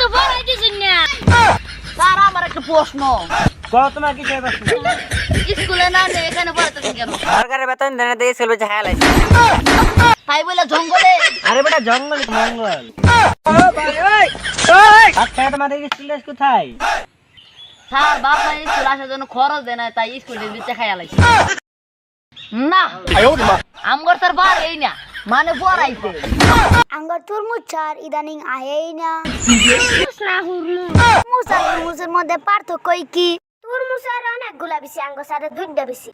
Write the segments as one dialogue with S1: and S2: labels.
S1: তো পড়াই দিছিস না।
S2: স্যার আমার একটা প্রশ্ন,
S3: কও তোমার কি চাই বাস
S2: স্কুলে না নিয়ে এখানে পড়াতেছেন কেন?
S4: সরকারের বেতন দেনে দিয়ে চলবে যে হায়াল আছে।
S2: তাই বলে জঙ্গলে?
S3: আরে বেটা জঙ্গল মঙ্গল আচ্ছা তোমাদের স্কুল কোথায়?
S2: স্যার বাপ মা স্কুল আসার জন্য খরচ দেয় না, তাই স্কুলের ভিতরে খাইয়া লাগছে না। আমগর তার বার এই না, মানে পড়াইছে।
S1: আঙ্গর তরমুজ চার ইদানিং আহেই না। তরমুজ আর তরমুজের মধ্যে পার্থক্য কি? তরমুজ আর অনেকগুলা বেশি, আঙ্গর সারে দুইটা বেশি।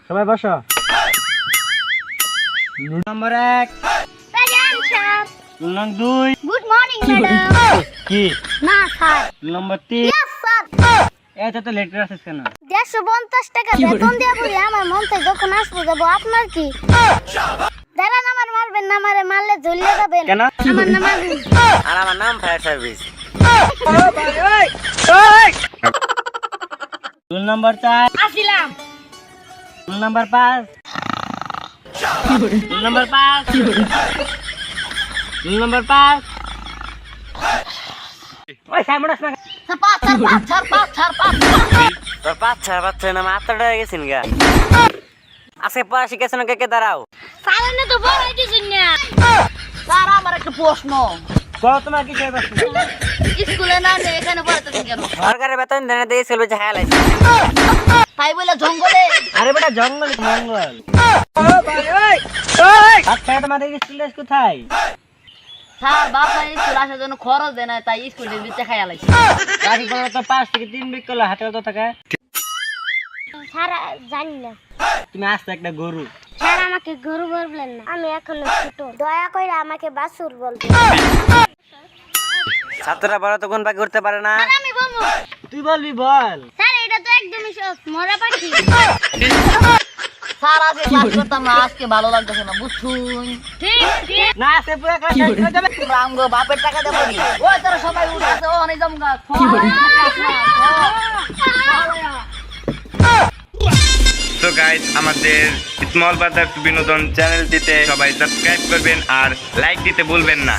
S3: সবাই বসো। রুল নম্বর 1, রুল নম্বর 2,
S1: গুড মর্নিং ম্যাডাম।
S3: কি
S1: না স্যার।
S3: রুল নম্বর 3।
S1: Yes sir.
S3: এটা তো লেটার আছে কেন?
S1: 150 টাকা বেতন দিয়ে বলি আমার মন থেকে যখন আসবো যাবো। আপনার কি? দাঁড়ান, আমার মারবেন না, আমারে মারলে ঝুলিয়ে যাবেন।
S3: কেন?
S1: আমার নাম আগুন।
S4: আর আমার নাম ফায়ার সার্ভিস।
S3: রুল নম্বর 4,
S2: আসিলাম।
S3: রুল নম্বর 5, রুল নম্বর 5, রুল নম্বর 5। ওই সাইমনস না
S2: স্যার পাঁচ, স্যার পাঁচ, স্যার পাঁচ, স্যার পাঁচ।
S4: তোর পাচ্ছা না মাত্রটা হয়ে গেছিন গা। আজকে পড়া শিখেছেন কে কে দাঁড়াও।
S1: সামনে তো পড়াই দিছিস না।
S2: স্যার আমার একটা প্রশ্ন,
S3: কও তোমার কি চাই বাস
S2: স্কুলে না নিয়ে এখানে পড়াতেছেন কেন?
S4: সরকারের বেতন দেনে দিয়ে চলবে যে হায়াল আছে।
S2: তাই বলে জঙ্গলে?
S3: আরে বেটা জঙ্গল মঙ্গল আচ্ছা তোমাদের স্কুল কোথায়?
S2: স্যার বাপ মা স্কুল আসার জন্য খরচ দেয় না, তাই স্কুলের ভিতরে খাইয়া লাগছে।
S3: গাড়ি ভাড়া তো 5 থেকে 3 বিক করলে হাতে কত টাকা?
S1: স্যার জানি না।
S3: তুমি আসতে একটা গরু।
S1: স্যার আমাকে গরু বলবেন না, আমি এখনো ছোট, দয়া করে আমাকে বাছুর বলবেন।
S4: ছাত্ররা বড় তো কোন পাখি করতে পারে না।
S1: আমি বলবো।
S3: তুই বলবি বল।
S1: স্যার এটা তো একদমই সহজ, মরা পাখি।
S2: স্যার আজকে ক্লাস করতাম না, আজকে ভালো লাগতেছে না, বুঝছুন?
S1: ঠিক ঠিক।
S3: না সে পুরো ক্লাস শেষ করে যাবে।
S2: রামগো বাপের টাকা দেবো নি। ওই তোরা সবাই উঠে আছে, ও অনেক জমগা।
S5: তো গাইস, আমাদের স্মল ব্রাদার্স বিনোদন চ্যানেলটিতে সবাই সাবস্ক্রাইব করবেন আর লাইক দিতে ভুলবেন না।